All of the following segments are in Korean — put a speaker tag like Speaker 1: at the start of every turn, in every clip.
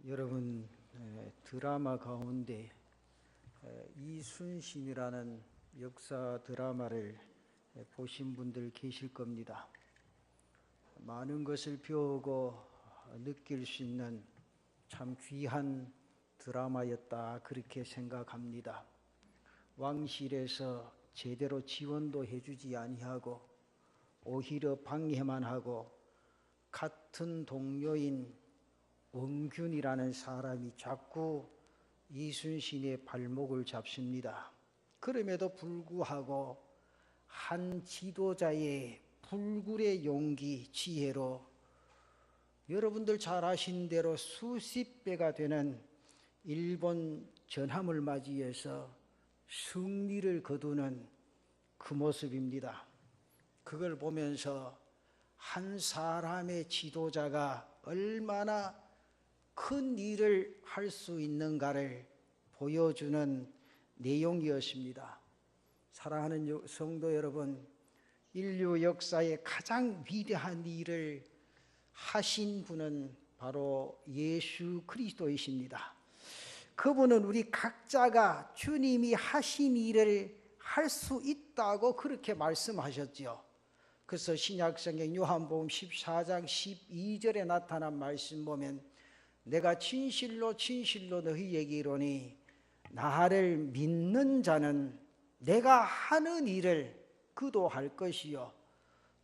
Speaker 1: 여러분, 드라마 가운데 이순신이라는 역사 드라마를 보신 분들 계실 겁니다. 많은 것을 배우고 느낄 수 있는 참 귀한 드라마였다, 그렇게 생각합니다. 왕실에서 제대로 지원도 해주지 아니하고 오히려 방해만 하고, 같은 동료인 원균이라는 사람이 자꾸 이순신의 발목을 잡습니다. 그럼에도 불구하고 한 지도자의 불굴의 용기, 지혜로 여러분들 잘 아신 대로 수십 배가 되는 일본 전함을 맞이해서 승리를 거두는 그 모습입니다. 그걸 보면서 한 사람의 지도자가 얼마나 큰 일을 할 수 있는가를 보여주는 내용이었습니다. 사랑하는 성도 여러분, 인류 역사의 가장 위대한 일을 하신 분은 바로 예수 그리스도이십니다. 그분은 우리 각자가 주님이 하신 일을 할 수 있다고 그렇게 말씀하셨죠. 그래서 신약성경 요한복음 14장 12절에 나타난 말씀 보면, 내가 진실로 진실로 너희에게 이르노니 나를 믿는 자는 내가 하는 일을 그도 할 것이요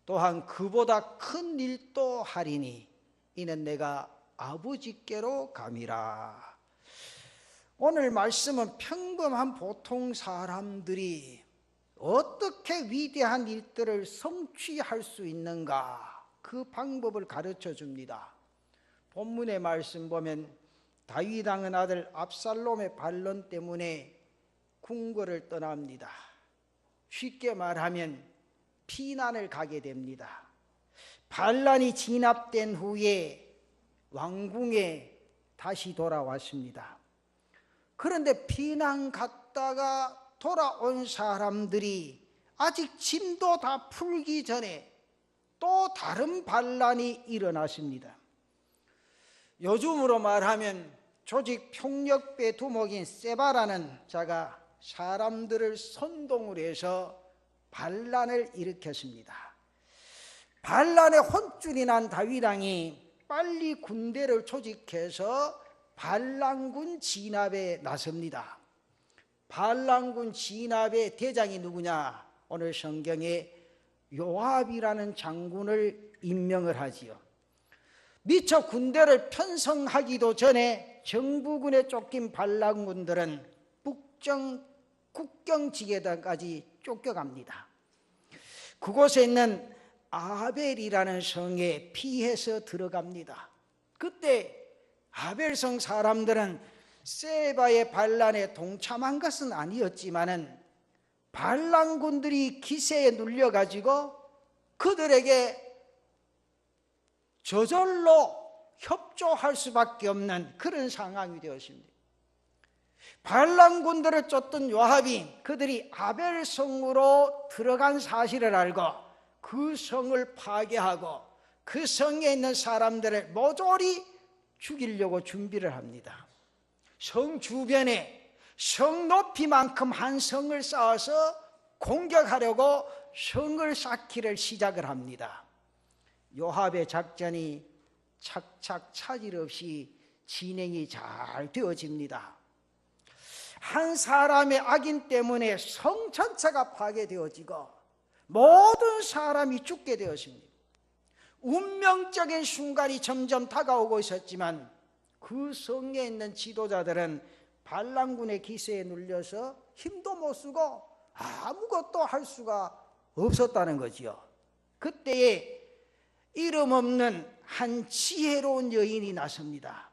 Speaker 1: 또한 그보다 큰 일도 하리니 이는 내가 아버지께로 감이라. 오늘 말씀은 평범한 보통 사람들이 어떻게 위대한 일들을 성취할 수 있는가, 그 방법을 가르쳐 줍니다. 본문의 말씀 보면 다윗 왕의 아들 압살롬의 반론 때문에 궁궐을 떠납니다. 쉽게 말하면 피난을 가게 됩니다. 반란이 진압된 후에 왕궁에 다시 돌아왔습니다. 그런데 피난 갔다가 돌아온 사람들이 아직 짐도 다 풀기 전에 또 다른 반란이 일어났습니다. 요즘으로 말하면 조직 폭력배 두목인 세바라는 자가 사람들을 선동을 해서 반란을 일으켰습니다. 반란에 혼쭐이 난 다윗 왕이 빨리 군대를 조직해서 반란군 진압에 나섭니다. 반란군 진압의 대장이 누구냐? 오늘 성경에 요압이라는 장군을 임명을 하지요. 미처 군대를 편성하기도 전에 정부군에 쫓긴 반란군들은 북정 국경지게까지 쫓겨갑니다. 그곳에 있는 아벨이라는 성에 피해서 들어갑니다. 그때 아벨성 사람들은 세바의 반란에 동참한 것은 아니었지만은 반란군들이 기세에 눌려가지고 그들에게 저절로 협조할 수밖에 없는 그런 상황이 되었습니다. 반란군들을 쫓던 요압이 그들이 아벨성으로 들어간 사실을 알고 그 성을 파괴하고 그 성에 있는 사람들을 모조리 죽이려고 준비를 합니다. 성 주변에 성 높이만큼 한 성을 쌓아서 공격하려고 성을 쌓기를 시작을 합니다. 요압의 작전이 착착 차질 없이 진행이 잘 되어집니다. 한 사람의 악인 때문에 성 전체가 파괴되어지고 모든 사람이 죽게 되었습니다. 운명적인 순간이 점점 다가오고 있었지만 그 성에 있는 지도자들은 반란군의 기세에 눌려서 힘도 못 쓰고 아무것도 할 수가 없었다는 거지요. 그때에 이름 없는 한 지혜로운 여인이 나섭니다.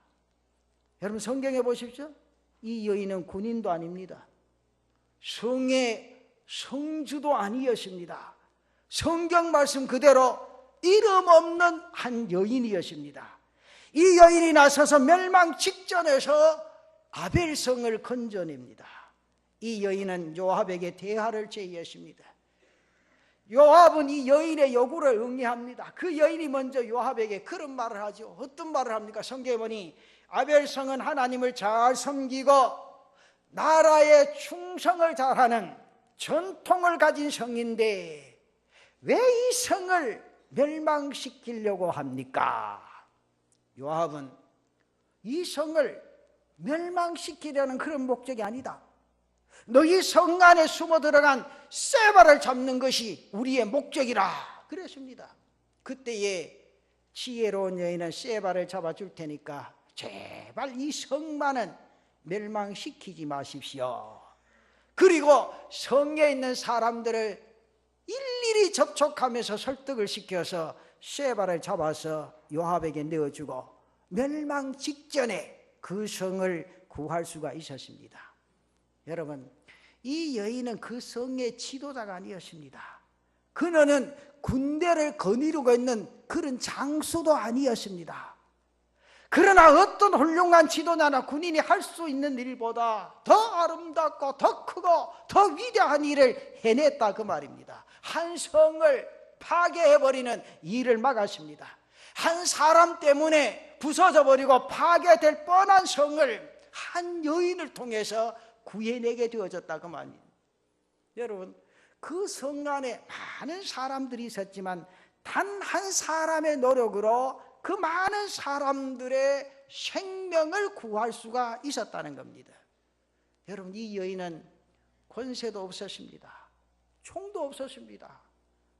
Speaker 1: 여러분 성경에 보십시오. 이 여인은 군인도 아닙니다. 성의 성주도 아니었습니다. 성경 말씀 그대로 이름 없는 한 여인이었습니다. 이 여인이 나서서 멸망 직전에서 아벨성을 건져냅니다. 이 여인은 요압에게 대화를 제의했습니다. 요압은 이 여인의 요구를 응해합니다. 그 여인이 먼저 요압에게 그런 말을 하죠. 어떤 말을 합니까? 성경에 보니 아벨성은 하나님을 잘 섬기고 나라에 충성을 잘하는 전통을 가진 성인데 왜 이 성을 멸망시키려고 합니까? 요압은 이 성을 멸망시키려는 그런 목적이 아니다. 너희 성 안에 숨어 들어간 세바를 잡는 것이 우리의 목적이라 그랬습니다. 그때에 지혜로운 여인은 세바를 잡아줄 테니까 제발 이 성만은 멸망시키지 마십시오. 그리고 성에 있는 사람들을 일일이 접촉하면서 설득을 시켜서 세바를 잡아서 요압에게 내어주고 멸망 직전에 그 성을 구할 수가 있었습니다. 여러분, 이 여인은 그 성의 지도자가 아니었습니다. 그녀는 군대를 거느리고 있는 그런 장수도 아니었습니다. 그러나 어떤 훌륭한 지도자나 군인이 할 수 있는 일보다 더 아름답고 더 크고 더 위대한 일을 해냈다 그 말입니다. 한 성을 파괴해버리는 일을 막았습니다. 한 사람 때문에 부서져 버리고 파괴될 뻔한 성을 한 여인을 통해서 구해내게 되어졌다 그 말입니다. 여러분, 그 성 안에 많은 사람들이 있었지만 단 한 사람의 노력으로 그 많은 사람들의 생명을 구할 수가 있었다는 겁니다. 여러분, 이 여인은 권세도 없었습니다. 총도 없었습니다.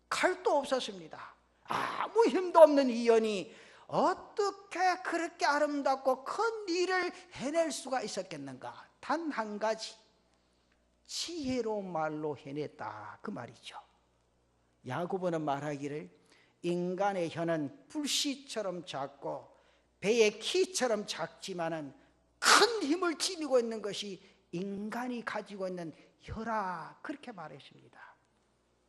Speaker 1: 칼도 없었습니다. 아무 힘도 없는 이 여인이 어떻게 그렇게 아름답고 큰 일을 해낼 수가 있었겠는가? 단 한 가지, 지혜로운 말로 해냈다 그 말이죠. 야고보는 말하기를 인간의 혀는 불씨처럼 작고 배의 키처럼 작지만은 큰 힘을 지니고 있는 것이 인간이 가지고 있는 혀라 그렇게 말했습니다.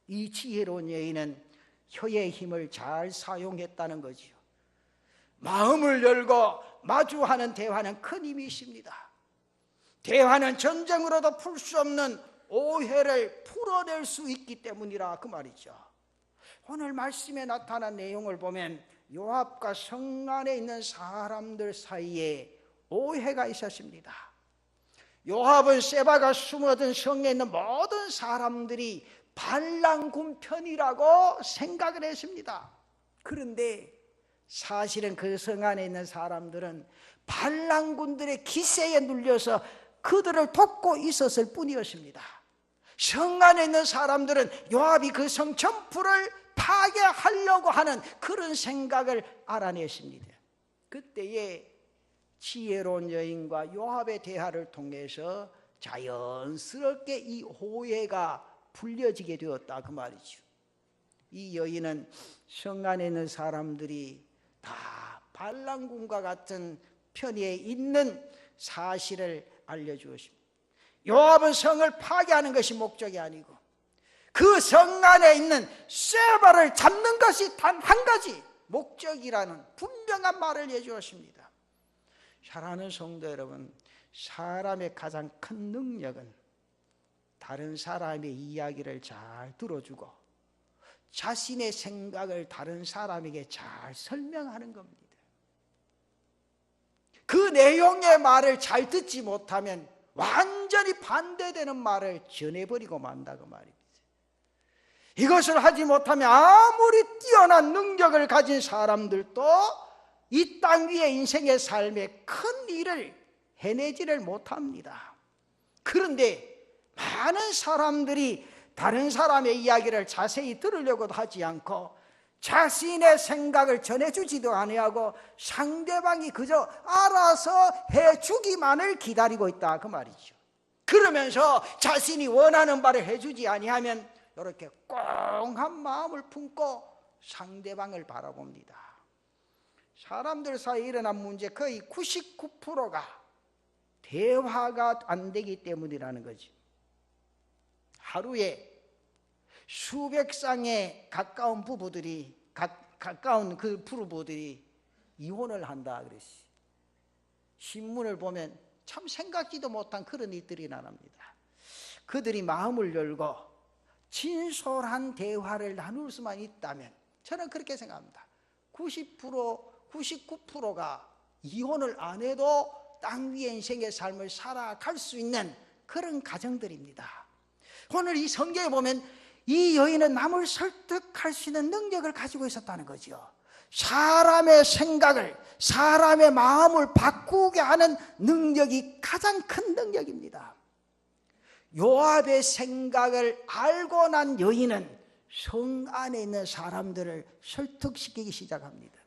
Speaker 1: 이 지혜로운 여인은 혀의 힘을 잘 사용했다는 거지요. 마음을 열고 마주하는 대화는 큰 힘이 있습니다. 대화는 전쟁으로도 풀 수 없는 오해를 풀어낼 수 있기 때문이라 그 말이죠. 오늘 말씀에 나타난 내용을 보면 요압과 성 안에 있는 사람들 사이에 오해가 있었습니다. 요압은 세바가 숨어든 성에 있는 모든 사람들이 반란군 편이라고 생각을 했습니다. 그런데 사실은 그 성 안에 있는 사람들은 반란군들의 기세에 눌려서 그들을 돕고 있었을 뿐이었습니다. 성 안에 있는 사람들은 요압이 그 성 전부를 파괴하려고 하는 그런 생각을 알아냈습니다. 그때에 지혜로운 여인과 요압의 대화를 통해서 자연스럽게 이 오해가 풀려지게 되었다 그 말이죠. 이 여인은 성 안에 있는 사람들이 다 반란군과 같은 편에 있는 사실을 알려주었습니다. 요압은 성을 파괴하는 것이 목적이 아니고 그 성 안에 있는 세바를 잡는 것이 단 한 가지 목적이라는 분명한 말을 해주었습니다. 사랑하는 성도 여러분, 사람의 가장 큰 능력은 다른 사람의 이야기를 잘 들어주고 자신의 생각을 다른 사람에게 잘 설명하는 겁니다. 그 내용의 말을 잘 듣지 못하면 완전히 반대되는 말을 전해버리고 만다 그 말입니다. 이것을 하지 못하면 아무리 뛰어난 능력을 가진 사람들도 이 땅 위의 인생의 삶에 큰 일을 해내지를 못합니다. 그런데 많은 사람들이 다른 사람의 이야기를 자세히 들으려고도 하지 않고 자신의 생각을 전해주지도 아니하고 상대방이 그저 알아서 해주기만을 기다리고 있다 그 말이죠. 그러면서 자신이 원하는 바를 해주지 아니하면 이렇게 꽁한 마음을 품고 상대방을 바라봅니다. 사람들 사이에 일어난 문제 거의 99%가 대화가 안 되기 때문이라는 거지. 하루에 수백 쌍의 가까운 부부들이 가까운 그 부부들이 이혼을 한다 그랬어요. 신문을 보면 참 생각지도 못한 그런 일들이 나옵니다. 그들이 마음을 열고 진솔한 대화를 나눌 수만 있다면 저는 그렇게 생각합니다. 90%, 99%가 이혼을 안 해도 땅 위의 인생의 삶을 살아갈 수 있는 그런 가정들입니다. 오늘 이 성경에 보면 이 여인은 남을 설득할 수 있는 능력을 가지고 있었다는 거죠. 사람의 생각을, 사람의 마음을 바꾸게 하는 능력이 가장 큰 능력입니다. 요압의 생각을 알고 난 여인은 성 안에 있는 사람들을 설득시키기 시작합니다.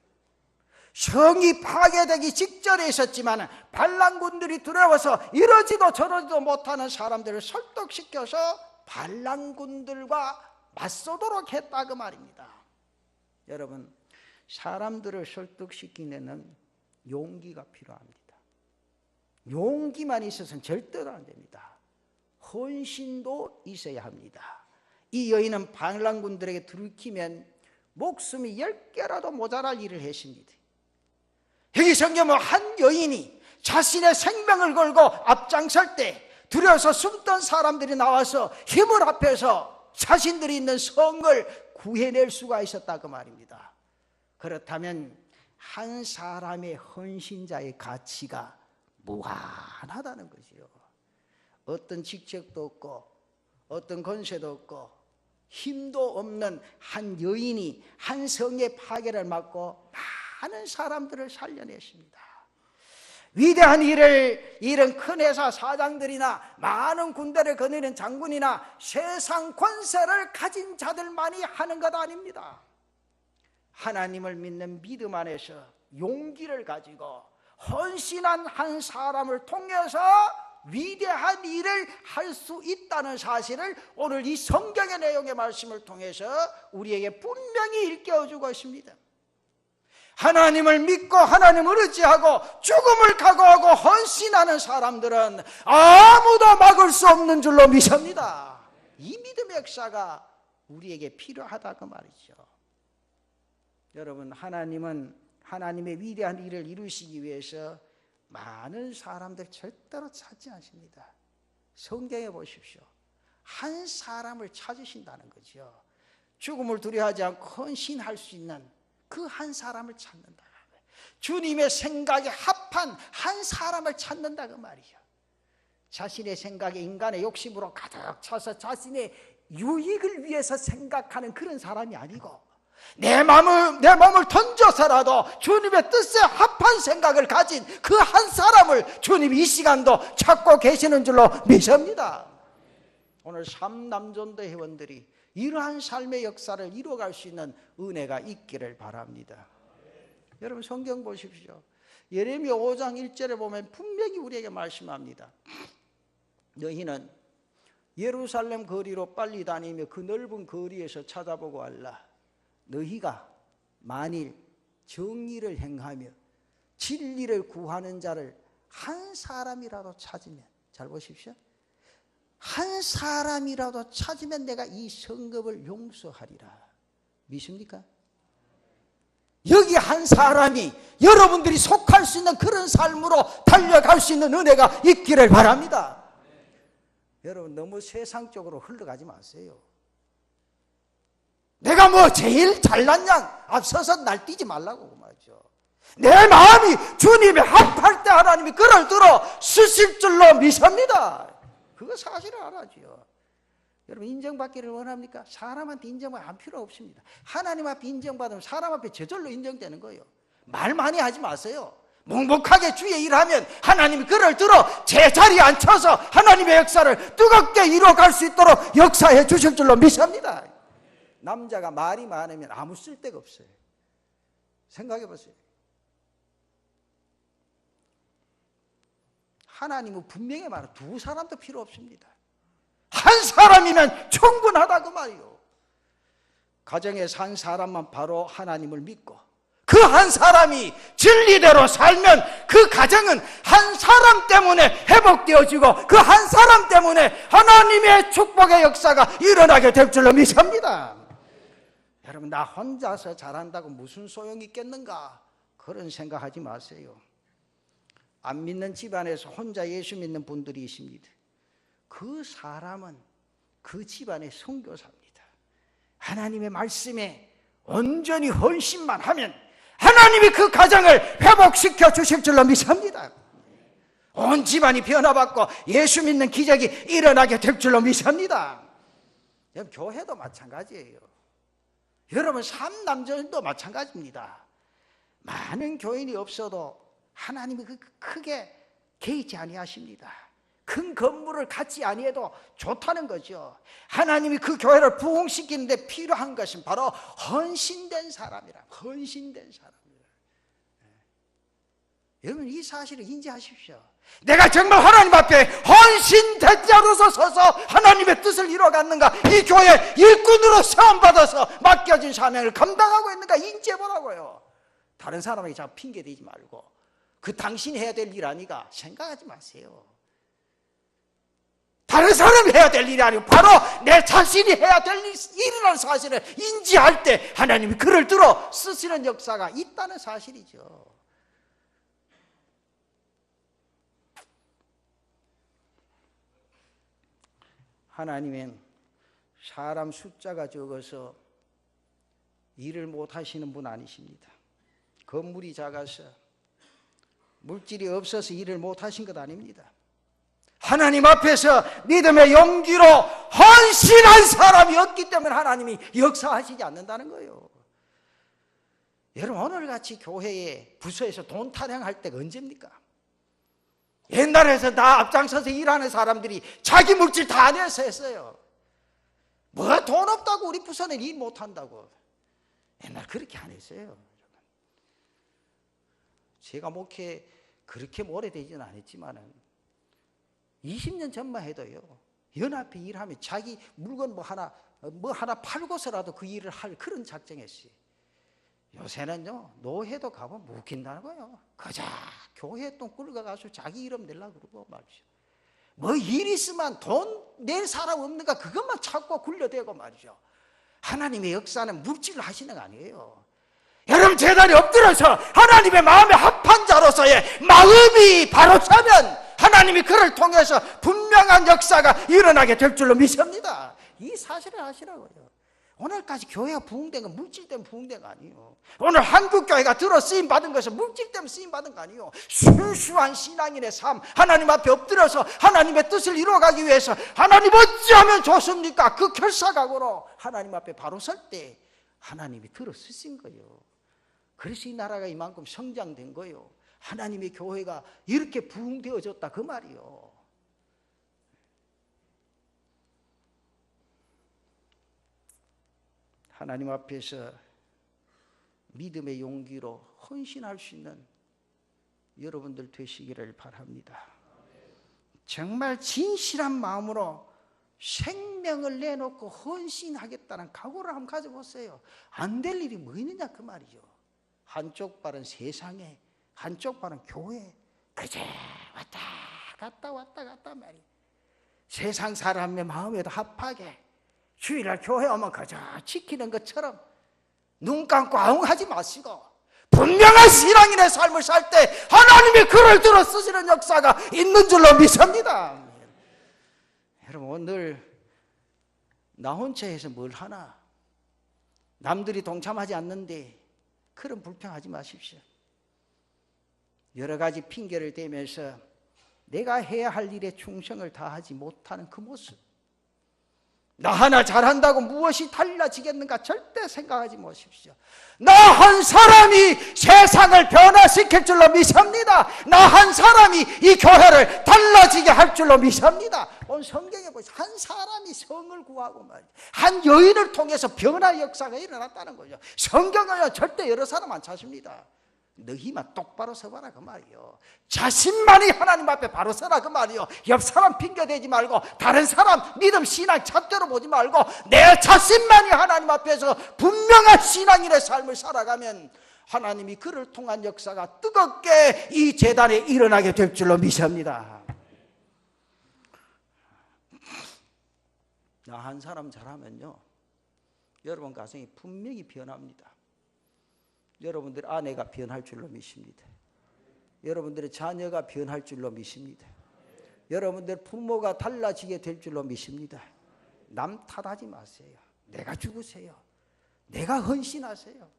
Speaker 1: 성이 파괴되기 직전에 있었지만 반란군들이 두려워서 이러지도 저러지도 못하는 사람들을 설득시켜서 반란군들과 맞서도록 했다 그 말입니다. 여러분, 사람들을 설득시키는 용기가 필요합니다. 용기만 있어서는 절대로 안 됩니다. 헌신도 있어야 합니다. 이 여인은 반란군들에게 들키면 목숨이 10개라도 모자랄 일을 했습니다. 여기 성경은 한 여인이 자신의 생명을 걸고 앞장설 때 두려워서 숨던 사람들이 나와서 힘을 합해서 자신들이 있는 성을 구해낼 수가 있었다 그 말입니다. 그렇다면 한 사람의 헌신자의 가치가 무한하다는 거지요. 어떤 직책도 없고 어떤 권세도 없고 힘도 없는 한 여인이 한 성의 파괴를 막고 많은 사람들을 살려냈습니다. 위대한 일을 이런 큰 회사 사장들이나 많은 군대를 거느리는 장군이나 세상 권세를 가진 자들만이 하는 것 아닙니다. 하나님을 믿는 믿음 안에서 용기를 가지고 헌신한 한 사람을 통해서 위대한 일을 할 수 있다는 사실을 오늘 이 성경의 내용의 말씀을 통해서 우리에게 분명히 일깨워주고 있습니다. 하나님을 믿고 하나님을 의지하고 죽음을 각오하고 헌신하는 사람들은 아무도 막을 수 없는 줄로 믿습니다. 이 믿음의 역사가 우리에게 필요하다 그 말이죠. 여러분, 하나님은 하나님의 위대한 일을 이루시기 위해서 많은 사람들 절대로 찾지 않습니다. 성경에 보십시오. 한 사람을 찾으신다는 거죠. 죽음을 두려워하지 않고 헌신할 수 있는 그 한 사람을 찾는다. 주님의 생각에 합한 한 사람을 찾는다 그 말이죠. 자신의 생각에 인간의 욕심으로 가득 차서 자신의 유익을 위해서 생각하는 그런 사람이 아니고 내 마음을 던져서라도 주님의 뜻에 합한 생각을 가진 그 한 사람을 주님이 이 시간도 찾고 계시는 줄로 믿습니다. 오늘 삼남전도 회원들이 이러한 삶의 역사를 이루어갈 수 있는 은혜가 있기를 바랍니다. 여러분, 성경 보십시오. 예레미야 5장 1절에 보면 분명히 우리에게 말씀합니다. 너희는 예루살렘 거리로 빨리 다니며 그 넓은 거리에서 찾아보고 알라. 너희가 만일 정의를 행하며 진리를 구하는 자를 한 사람이라도 찾으면, 잘 보십시오, 한 사람이라도 찾으면 내가 이 성읍을 용서하리라. 믿습니까? 여기 한 사람이 여러분들이 속할 수 있는 그런 삶으로 달려갈 수 있는 은혜가 있기를 바랍니다. 여러분, 너무 세상적으로 흘러가지 마세요. 내가 뭐 제일 잘난 양 앞서서 날뛰지 말라고 말이죠. 내 마음이 주님의 합할 때 하나님이 그를 들어 쓰실 줄로 믿습니다. 그거 사실을 알아야죠. 여러분, 인정받기를 원합니까? 사람한테 인정받을 안 필요 없습니다. 하나님 앞에 인정받으면 사람 앞에 저절로 인정되는 거예요. 말 많이 하지 마세요. 묵묵하게 주의 일하면 하나님이 그를 들어 제자리에 앉혀서 하나님의 역사를 뜨겁게 이루어갈 수 있도록 역사해 주실 줄로 믿습니다. 남자가 말이 많으면 아무 쓸데가 없어요. 생각해 보세요. 하나님은 분명히 말해요. 두 사람도 필요 없습니다. 한 사람이면 충분하다 그 말이요. 가정에서 한 사람만 바로 하나님을 믿고 그 한 사람이 진리대로 살면 그 가정은 한 사람 때문에 회복되어지고 그 한 사람 때문에 하나님의 축복의 역사가 일어나게 될 줄로 믿습니다. 여러분, 나 혼자서 잘한다고 무슨 소용이 있겠는가? 그런 생각하지 마세요. 안 믿는 집안에서 혼자 예수 믿는 분들이 있습니다. 그 사람은 그 집안의 선교사입니다. 하나님의 말씀에 온전히 헌신만 하면 하나님이 그 가정을 회복시켜 주실 줄로 믿습니다. 온 집안이 변화받고 예수 믿는 기적이 일어나게 될 줄로 믿습니다. 여러분, 교회도 마찬가지예요. 여러분, 삼남전도 마찬가지입니다. 많은 교인이 없어도 하나님이 크게 개의치 아니하십니다. 큰 건물을 갖지 아니해도 좋다는 거죠. 하나님이 그 교회를 부흥시키는데 필요한 것은 바로 헌신된 사람이라. 헌신된 사람이라. 여러분, 이 사실을 인지하십시오. 내가 정말 하나님 앞에 헌신된 자로서 서서 하나님의 뜻을 이루어갔는가, 이 교회 일꾼으로 세움받아서 맡겨진 사명을 감당하고 있는가 인지해보라고요. 다른 사람에게 자꾸 핑계대지 말고 그 당신이 해야 될 일 아니가 생각하지 마세요. 다른 사람이 해야 될 일이 아니고 바로 내 자신이 해야 될 일이라는 사실을 인지할 때 하나님이 그를 들어 쓰시는 역사가 있다는 사실이죠. 하나님은 사람 숫자가 적어서 일을 못 하시는 분 아니십니다. 건물이 작아서 물질이 없어서 일을 못 하신 것 아닙니다. 하나님 앞에서 믿음의 용기로 헌신한 사람이 없기 때문에 하나님이 역사하시지 않는다는 거예요. 여러분, 오늘같이 교회에 부서에서 돈 타령할 때가 언제입니까? 옛날에서 다 앞장서서 일하는 사람들이 자기 물질 다 내서 했어요. 뭐 돈 없다고 우리 부서는 일 못한다고. 옛날 그렇게 안 했어요. 제가 목회 그렇게 오래되지는 않았지만은 20년 전만 해도요, 연합회 일하면 자기 물건 뭐 하나 팔고서라도 그 일을 할 그런 작정했어요. 요새는요, 노회도 가면 못 웃긴다는 거예요. 그자 교회 돈 끌어가서 자기 이름 내려고 그러고 말이죠. 뭐 일 있으면 돈 낼 사람 없는가 그것만 찾고 굴려대고 말이죠. 하나님의 역사는 물질로 하시는 거 아니에요. 여러분, 제자리 엎드려서 하나님의 마음에 합한 자로서의 마음이 바로 서면 하나님이 그를 통해서 분명한 역사가 일어나게 될 줄로 믿습니다. 이 사실을 아시라고요. 오늘까지 교회가 부흥된 건 물질 때문에 부흥된 거 아니에요. 오늘 한국교회가 들어 쓰임받은 것은 물질 때문에 쓰임받은 거 아니에요. 순수한 신앙인의 삶, 하나님 앞에 엎드려서 하나님의 뜻을 이루어가기 위해서 하나님 어찌하면 좋습니까? 그 결사각오로 하나님 앞에 바로 설 때 하나님이 들어 쓰신 거예요. 그래서 이 나라가 이만큼 성장된 거예요. 하나님의 교회가 이렇게 부흥되어졌다 그 말이요. 하나님 앞에서 믿음의 용기로 헌신할 수 있는 여러분들 되시기를 바랍니다. 정말 진실한 마음으로 생명을 내놓고 헌신하겠다는 각오를 한번 가져보세요. 안 될 일이 뭐 있느냐 그 말이죠. 한쪽 발은 세상에, 한쪽 발은 교회. 그저 왔다 갔다 말이에요. 세상 사람의 마음에도 합하게 주일날 교회 오면 그저 지키는 것처럼 눈 감고 아웅하지 마시고 분명한 신앙인의 삶을 살 때 하나님이 그를 들어 쓰시는 역사가 있는 줄로 믿습니다. 여러분, 오늘 나 혼자 해서 뭘 하나? 남들이 동참하지 않는데 그런 불평하지 마십시오. 여러 가지 핑계를 대면서 내가 해야 할 일에 충성을 다하지 못하는 그 모습, 나 하나 잘한다고 무엇이 달라지겠는가 절대 생각하지 마십시오. 나 한 사람이 세상을 변화시킬 줄로 믿습니다. 나 한 사람이 이 교회를 달라지게 할 줄로 믿습니다. 오늘 성경에 보시면 한 사람이 성을 구하고 말이죠. 한 여인을 통해서 변화의 역사가 일어났다는 거죠. 성경은요 절대 여러 사람 안 찾습니다. 너희만 똑바로 서봐라 그 말이요. 자신만이 하나님 앞에 바로 서라 그 말이요. 옆 사람 핑계대지 말고 다른 사람 믿음 신앙 잣대로 보지 말고 내 자신만이 하나님 앞에서 분명한 신앙인의 삶을 살아가면 하나님이 그를 통한 역사가 뜨겁게 이 재단에 일어나게 될 줄로 믿습니다. 나 한 사람 잘하면요 여러분 가정이 분명히 변합니다. 여러분들 아내가 변할 줄로 믿습니다. 여러분들의 자녀가 변할 줄로 믿습니다. 여러분들 부모가 달라지게 될 줄로 믿습니다. 남 탓하지 마세요. 내가 죽으세요. 내가 헌신하세요.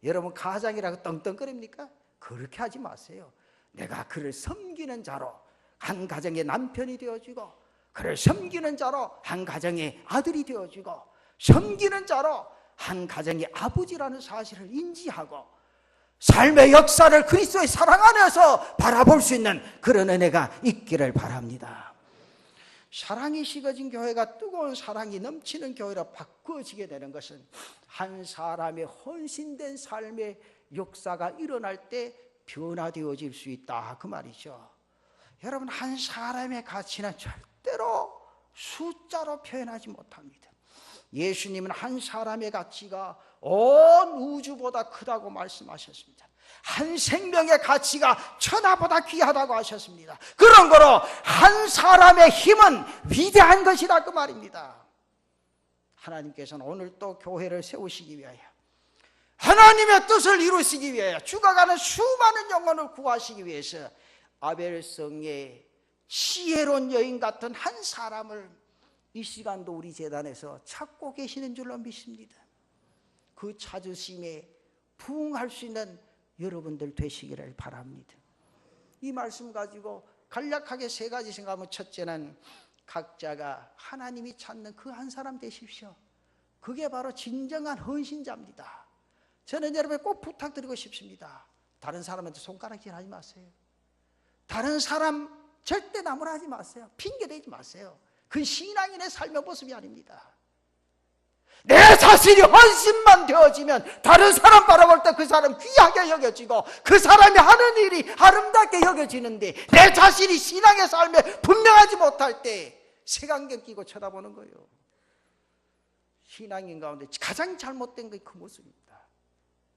Speaker 1: 여러분 가장이라고 떵떵거립니까? 그렇게 하지 마세요. 내가 그를 섬기는 자로 한 가정의 남편이 되어지고, 그를 섬기는 자로 한 가정의 아들이 되어지고, 섬기는 자로 한 가정의 아버지라는 사실을 인지하고 삶의 역사를 그리스도의 사랑 안에서 바라볼 수 있는 그런 은혜가 있기를 바랍니다. 사랑이 식어진 교회가 뜨거운 사랑이 넘치는 교회로 바꾸어지게 되는 것은 한 사람의 헌신된 삶의 역사가 일어날 때 변화되어질 수 있다, 그 말이죠. 여러분, 한 사람의 가치는 절대로 숫자로 표현하지 못합니다. 예수님은 한 사람의 가치가 온 우주보다 크다고 말씀하셨습니다. 한 생명의 가치가 천하보다 귀하다고 하셨습니다. 그런 거로 한 사람의 힘은 위대한 것이다, 그 말입니다. 하나님께서는 오늘 또 교회를 세우시기 위하여, 하나님의 뜻을 이루시기 위하여, 죽어가는 수많은 영혼을 구하시기 위해서 아벨성의 지혜로운 여인 같은 한 사람을 이 시간도 우리 재단에서 찾고 계시는 줄로 믿습니다. 그 찾으심에 부응할 수 있는 여러분들 되시기를 바랍니다. 이 말씀 가지고 간략하게 세 가지 생각하면, 첫째는 각자가 하나님이 찾는 그 한 사람 되십시오. 그게 바로 진정한 헌신자입니다. 저는 여러분에 꼭 부탁드리고 싶습니다. 다른 사람한테 손가락질 하지 마세요. 다른 사람 절대 나무라지 마세요. 핑계대지 마세요. 그 신앙인의 삶의 모습이 아닙니다. 내 자신이 헌신만 되어지면 다른 사람 바라볼 때 그 사람 귀하게 여겨지고 그 사람이 하는 일이 아름답게 여겨지는데, 내 자신이 신앙의 삶에 분명하지 못할 때 색안경 끼고 쳐다보는 거예요. 신앙인 가운데 가장 잘못된 게 그 모습입니다.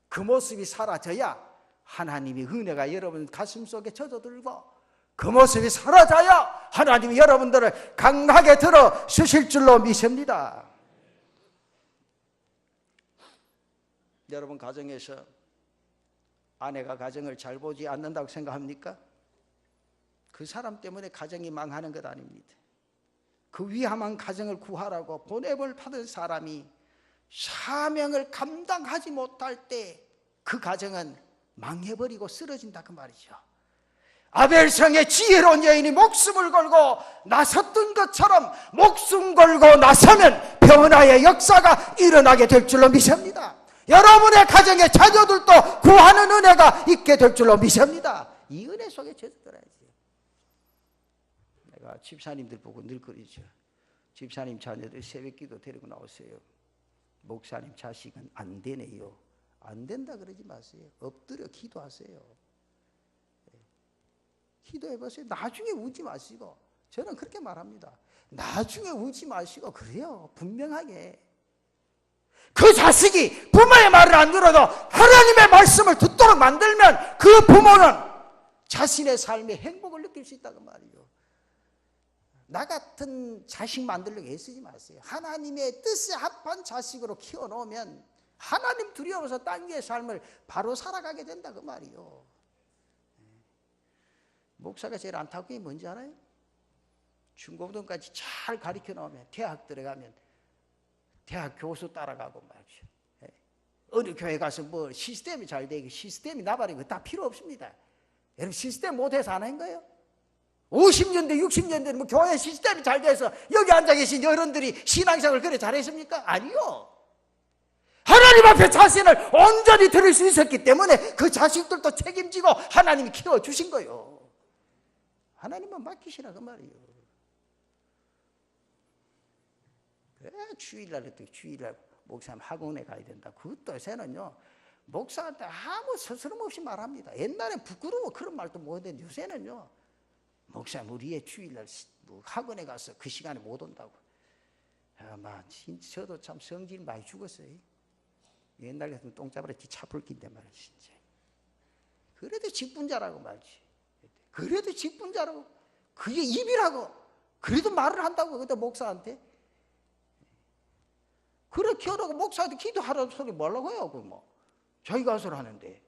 Speaker 1: 그 모습이 사라져야 하나님의 은혜가 여러분 가슴속에 젖어들고, 그 모습이 사라져야 하나님이 여러분들을 강하게 들어 주실 줄로 믿습니다. 여러분 가정에서 아내가 가정을 잘 보지 않는다고 생각합니까? 그 사람 때문에 가정이 망하는 것 아닙니다. 그 위험한 가정을 구하라고 보냄을 받은 사람이 사명을 감당하지 못할 때 그 가정은 망해버리고 쓰러진다, 그 말이죠. 아벨성의 지혜로운 여인이 목숨을 걸고 나섰던 것처럼 목숨 걸고 나서면 변화의 역사가 일어나게 될 줄로 믿습니다. 여러분의 가정의 자녀들도 구하는 은혜가 있게 될 줄로 믿습니다. 이 은혜 속에 젖어들어야지. 내가 집사님들 보고 늘 그러죠. 집사님 자녀들 새벽기도 데리고 나오세요. 목사님 자식은 안 되네요. 안 된다 그러지 마세요. 엎드려 기도하세요. 기도해보세요. 나중에 우지 마시고. 저는 그렇게 말합니다. 나중에 우지 마시고 그래요. 분명하게. 그 자식이 부모의 말을 안 들어도 하나님의 말씀을 듣도록 만들면 그 부모는 자신의 삶에 행복을 느낄 수 있다고 말이에요. 나 같은 자식 만들려고 애쓰지 마세요. 하나님의 뜻에 합한 자식으로 키워놓으면 하나님 두려워서 땅 위의 삶을 바로 살아가게 된다, 그 말이에요. 목사가 제일 안타까운 게 뭔지 알아요? 중고등까지 잘 가르쳐 놓으면 대학 들어가면 대학 교수 따라가고 말이죠. 어느 교회 가서 뭐 시스템이 잘 되고 시스템이 나발이고 다 필요 없습니다. 여러분 시스템 못해서 안 한 거예요? 50년대 60년대는 뭐 교회 시스템이 잘 돼서 여기 앉아 계신 어른들이 신앙생활을 그래 잘했습니까? 아니요. 하나님 앞에 자신을 온전히 드릴 수 있었기 때문에 그 자식들도 책임지고 하나님이 키워주신 거예요. 하나님만 맡기시라, 그 말이에요. 그래, 주일날 했더니 주일날 목사님 학원에 가야 된다. 그것도 요새는요, 목사한테 아무 스스럼 없이 말합니다. 옛날엔 부끄러워 그런 말도 못했는데 요새는요, 목사님 우리의 주일날 학원에 가서 그 시간에 못 온다고. 아마 저도 참 성질 많이 죽었어요. 옛날 같으면 똥잡으라 차풀 낀데 말이야 진짜. 그래도 직분자라고 말이지. 그래도 직분자라고. 그게 입이라고. 그래도 말을 한다고 그때 목사한테. 그렇게 하라고 목사한테 기도하라는 소리 뭐라고 해요? 그 뭐 자기가 하소를 하는데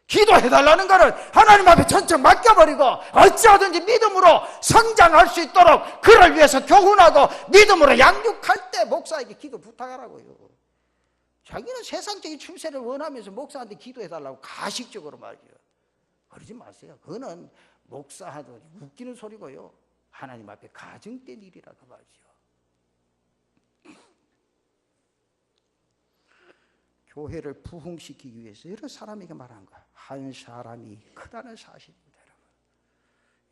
Speaker 1: 기도해달라는 거를 하나님 앞에 전적 맡겨버리고 어찌하든지 믿음으로 성장할 수 있도록 그를 위해서 교훈하고 믿음으로 양육할 때 목사에게 기도 부탁하라고요. 자기는 세상적인 출세를 원하면서 목사한테 기도해달라고 가식적으로 말이죠. 그러지 마세요. 그거는 목사하더니 웃기는 소리고요. 하나님 앞에 가증된 일이라고 말이죠. 교회를 부흥시키기 위해서 여러 사람에게 말한 거야. 한 사람이 크다는 사실입니다.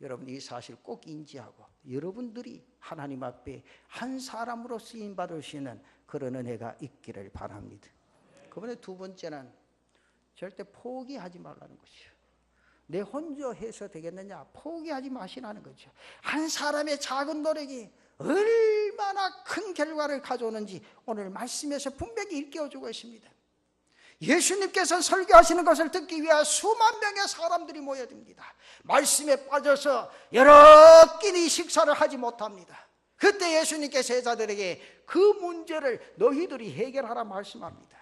Speaker 1: 여러분 이 사실 꼭 인지하고 여러분들이 하나님 앞에 한 사람으로 쓰임받을 수 있는 그런 은혜가 있기를 바랍니다. 그번에 두 번째는 절대 포기하지 말라는 것이요. 내 혼자 해서 되겠느냐? 포기하지 마시라는 거죠. 한 사람의 작은 노력이 얼마나 큰 결과를 가져오는지 오늘 말씀에서 분명히 일깨워주고 있습니다. 예수님께서 설교하시는 것을 듣기 위해 수만 명의 사람들이 모여듭니다. 말씀에 빠져서 여러 끼니 식사를 하지 못합니다. 그때 예수님께서 제자들에게 그 문제를 너희들이 해결하라 말씀합니다.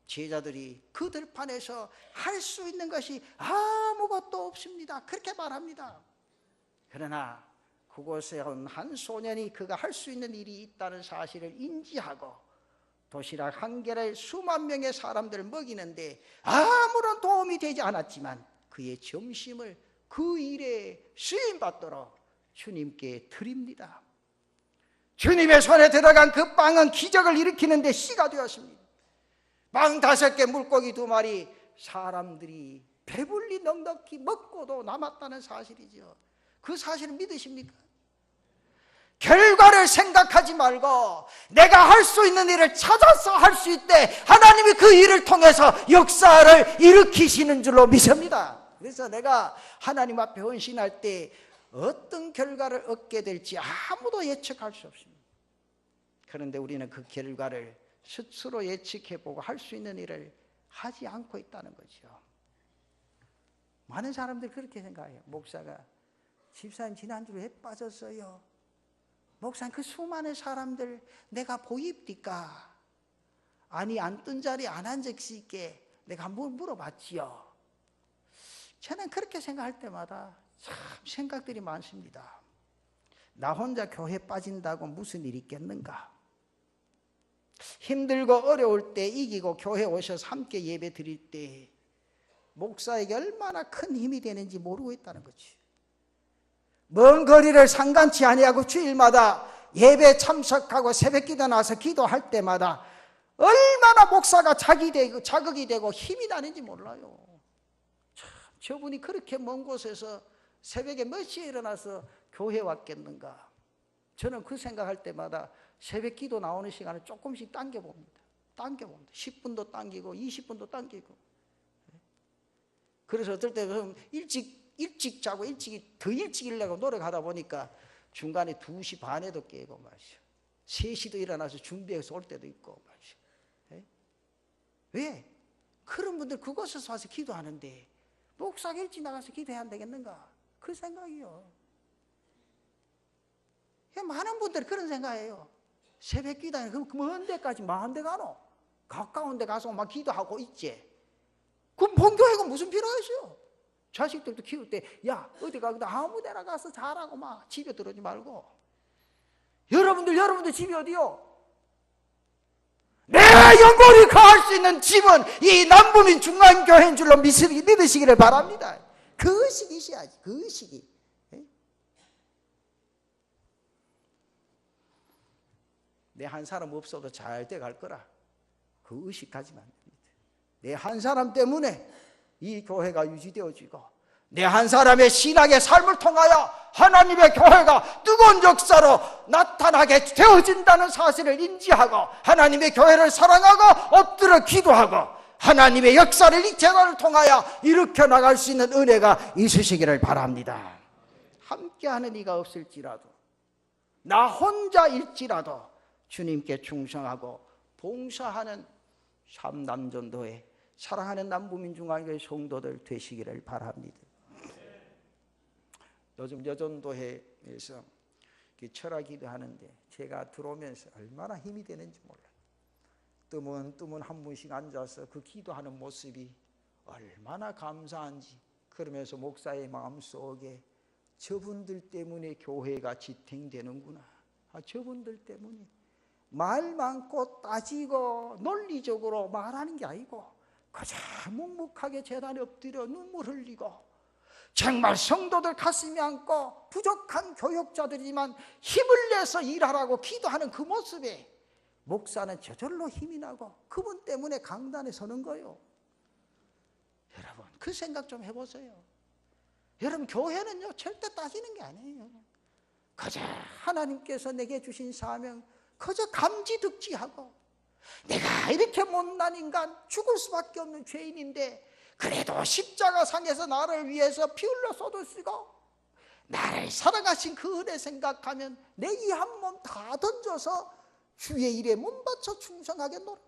Speaker 1: 제자들이 그 들판에서 할 수 있는 것이 아무것도 없습니다. 그렇게 말합니다. 그러나 그곳에 온 한 소년이 그가 할 수 있는 일이 있다는 사실을 인지하고 도시락 한 개를 수만 명의 사람들을 먹이는데 아무런 도움이 되지 않았지만 그의 점심을 그 일에 쓰임받도록 주님께 드립니다. 주님의 손에 들어간 그 빵은 기적을 일으키는데 씨가 되었습니다. 빵 5개, 물고기 2마리, 사람들이 배불리 넉넉히 먹고도 남았다는 사실이죠. 그 사실을 믿으십니까? 결과를 생각하지 말고 내가 할 수 있는 일을 찾아서 할 수 있대 하나님이 그 일을 통해서 역사를 일으키시는 줄로 믿습니다. 그래서 내가 하나님 앞에 헌신할 때 어떤 결과를 얻게 될지 아무도 예측할 수 없습니다. 그런데 우리는 그 결과를 스스로 예측해보고 할 수 있는 일을 하지 않고 있다는 거죠. 많은 사람들이 그렇게 생각해요. 목사가 집사님 지난주에 왜 빠졌어요? 목사님 그 수많은 사람들 내가 보입니까? 아니 앉던 자리에 안 앉을 수 있게 내가 한번 물어봤지요. 저는 그렇게 생각할 때마다 참 생각들이 많습니다. 나 혼자 교회 빠진다고 무슨 일이 있겠는가? 힘들고 어려울 때 이기고 교회 오셔서 함께 예배 드릴 때 목사에게 얼마나 큰 힘이 되는지 모르고 있다는 거지. 먼 거리를 상관치 아니하고 주일마다 예배 참석하고 새벽기도 나서 기도할 때마다 얼마나 목사가 자극이 되고 힘이 나는지 몰라요. 참, 저분이 그렇게 먼 곳에서 새벽에 몇 시에 일어나서 교회 왔겠는가. 저는 그 생각할 때마다 새벽 기도 나오는 시간을 조금씩 당겨봅니다. 10분도 당기고 20분도 당기고. 그래서 어떨 때는 일찍 자고 더 일찍 일려고 노력하다 보니까 중간에 2시 반에도 깨고 말이죠. 3시도 일어나서 준비해서 올 때도 있고 말이죠. 왜? 그런 분들 그곳에서 와서 기도하는데 목사가 일찍 나가서 기도해야 안 되겠는가? 그 생각이요. 많은 분들이 그런 생각이에요. 새벽 기도하니 그럼 먼 데까지 마한 데 가노? 가까운 데 가서 막 기도하고 있지. 그럼 본교회가 무슨 필요가 있어요? 자식들도 키울 때 야 어디 가거든 아무 데나 가서 자라고 막 집에 들어오지 말고. 여러분들 집이 어디요? 내 영혼이 거할 수 있는 집은 이 남부민 중앙교회인 줄로 믿으시기를 바랍니다. 그 시기셔야지. 그 시기. 내 한 사람 없어도 잘 돼 갈 거라 그 의식 가지면 안 됩니다. 내 한 사람 때문에 이 교회가 유지되어지고 내 한 사람의 신앙의 삶을 통하여 하나님의 교회가 뜨거운 역사로 나타나게 되어진다는 사실을 인지하고 하나님의 교회를 사랑하고 엎드려 기도하고 하나님의 역사를 이 재단을 통하여 일으켜 나갈 수 있는 은혜가 있으시기를 바랍니다. 함께하는 이가 없을지라도 나 혼자일지라도 주님께 충성하고 봉사하는 삼남전도회 사랑하는 남부민중앙교회 성도들 되시기를 바랍니다. 요즘 여전도회에서 철학기도 하는데 제가 들어오면서 얼마나 힘이 되는지 몰라요. 뜨문 한 분씩 앉아서 그 기도하는 모습이 얼마나 감사한지. 그러면서 목사의 마음속에 저분들 때문에 교회가 지탱되는구나. 저분들 때문에 말 많고 따지고 논리적으로 말하는 게 아니고 그저 묵묵하게 제단에 엎드려 눈물 흘리고 정말 성도들 가슴이 안고 부족한 교역자들이지만 힘을 내서 일하라고 기도하는 그 모습에 목사는 저절로 힘이 나고 그분 때문에 강단에 서는 거예요. 여러분 그 생각 좀 해보세요. 여러분 교회는요 절대 따지는 게 아니에요. 그저 하나님께서 내게 주신 사명 그저 감지득지하고 내가 이렇게 못난 인간 죽을 수밖에 없는 죄인인데 그래도 십자가상에서 나를 위해서 피 흘려 쏟으시고 나를 사랑하신 그 은혜 생각하면 내 이 한 몸 다 던져서 주의 일에 몸바쳐 충성하겠노라.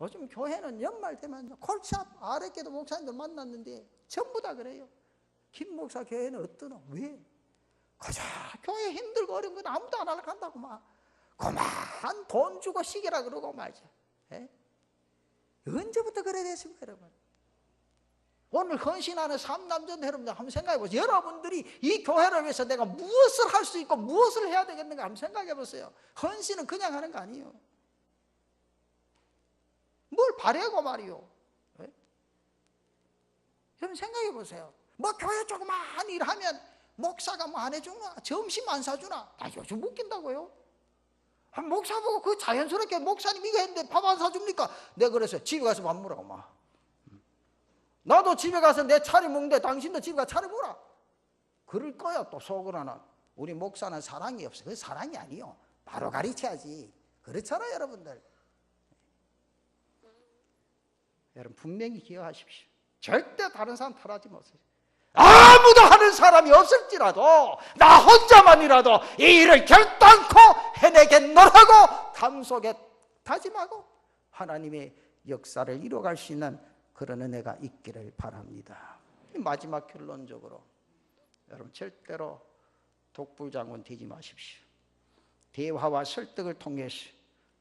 Speaker 1: 요즘 교회는 연말 되면 골치 아랫게도 목사님들 만났는데 전부 다 그래요. 김 목사 교회는 어떠노? 왜? 그저 교회 힘들고 어려운 건 아무도 안 하려고 한다고 막 그만 돈 주고 시기라 그러고 말이죠. 예? 언제부터 그래 됐습니까 여러분? 오늘 헌신하는 삼남전 여러분들 한번 생각해 보세요. 여러분들이 이 교회를 위해서 내가 무엇을 할 수 있고 무엇을 해야 되겠는가 한번 생각해 보세요. 헌신은 그냥 하는 거 아니에요. 뭘 바라고 말이요. 네? 여러분 생각해 보세요. 뭐 교회 조그만 일하면 목사가 뭐 안 해주나? 점심 안 사주나? 나 요즘 웃긴다고요. 목사 보고 그 자연스럽게 목사님 이거 했는데 밥 안 사줍니까? 내가 그래서 집에 가서 밥 먹으라고 막. 나도 집에 가서 내 차려 먹는데 당신도 집에 가서 차려 먹으라. 그럴 거야 또 속으로는. 우리 목사는 사랑이 없어. 그게 사랑이 아니요. 바로 가르쳐야지. 그렇잖아요 여러분들. 여러분 분명히 기억하십시오. 절대 다른 사람 탓하지 마세요. 아무도 하는 사람이 없을지라도 나 혼자만이라도 이 일을 결단코 해내겠노라고 담속에 다짐하고 하나님의 역사를 이뤄갈 수 있는 그런 은혜가 있기를 바랍니다. 마지막 결론적으로 여러분 절대로 독불장군 되지 마십시오. 대화와 설득을 통해서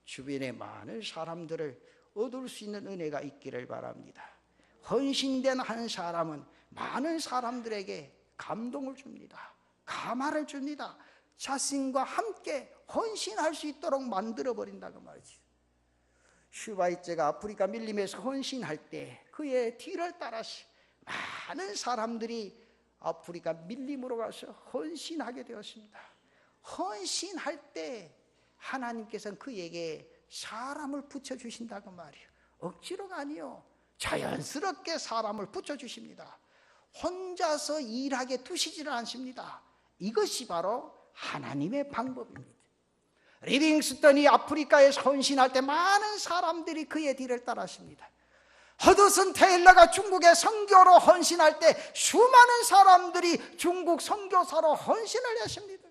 Speaker 1: 주변의 많은 사람들을 얻을 수 있는 은혜가 있기를 바랍니다. 헌신된 한 사람은 많은 사람들에게 감동을 줍니다. 감화를 줍니다. 자신과 함께 헌신할 수 있도록 만들어버린다고 말이죠. 슈바이처가 아프리카 밀림에서 헌신할 때 그의 뒤를 따라서 많은 사람들이 아프리카 밀림으로 가서 헌신하게 되었습니다. 헌신할 때 하나님께서는 그에게 사람을 붙여주신다고 말이에요. 억지로가 아니요. 자연스럽게 사람을 붙여주십니다. 혼자서 일하게 두시지를 않습니다. 이것이 바로 하나님의 방법입니다. 리빙스턴이 아프리카에서 헌신할 때 많은 사람들이 그의 뒤를 따랐습니다. 허드슨 테일러가 중국의 선교로 헌신할 때 수많은 사람들이 중국 선교사로 헌신을 했습니다.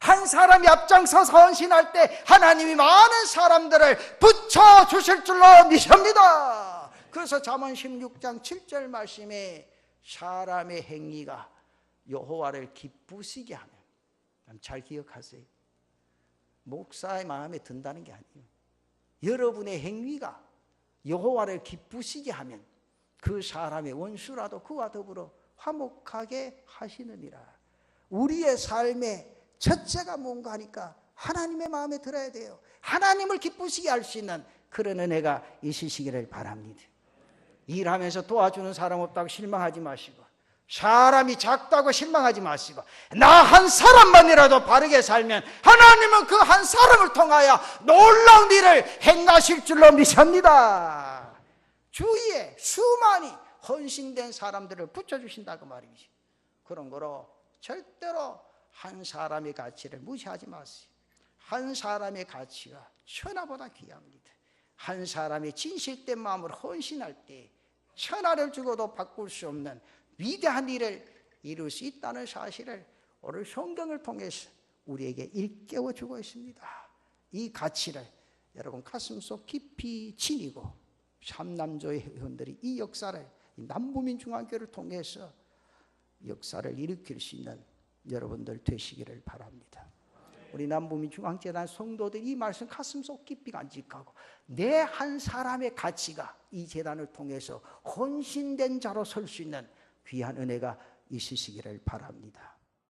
Speaker 1: 한 사람이 앞장서서 헌신할 때 하나님이 많은 사람들을 붙여주실 줄로 믿습니다. 그래서 잠언 16장 7절 말씀에 사람의 행위가 여호와를 기쁘시게 하면, 잘 기억하세요. 목사의 마음에 든다는 게 아니에요. 여러분의 행위가 여호와를 기쁘시게 하면 그 사람의 원수라도 그와 더불어 화목하게 하시느니라. 우리의 삶의 첫째가 뭔가 하니까 하나님의 마음에 들어야 돼요. 하나님을 기쁘시게 할 수 있는 그런 은혜가 있으시기를 바랍니다. 일하면서 도와주는 사람 없다고 실망하지 마시고, 사람이 작다고 실망하지 마시고, 나 한 사람만이라도 바르게 살면 하나님은 그 한 사람을 통하여 놀라운 일을 행하실 줄로 믿습니다. 주위에 수많이 헌신된 사람들을 붙여주신다고 말이지. 그런 거로 절대로 한 사람의 가치를 무시하지 마세요. 한 사람의 가치가 천하보다 귀합니다. 한 사람의 진실된 마음으로 헌신할 때 천하를 주고도 바꿀 수 없는 위대한 일을 이룰 수 있다는 사실을 오늘 성경을 통해서 우리에게 일깨워 주고 있습니다. 이 가치를 여러분 가슴속 깊이 지니고 삼남조의 회원들이 이 역사를, 이 남부민중앙교회를 통해서 역사를 일으킬 수 있는 여러분들 되시기를 바랍니다. 우리 남부민중앙재단 성도들이 이 말씀 가슴속 깊이 간직하고 내 한 사람의 가치가 이 재단을 통해서 헌신된 자로 설 수 있는 귀한 은혜가 있으시기를 바랍니다.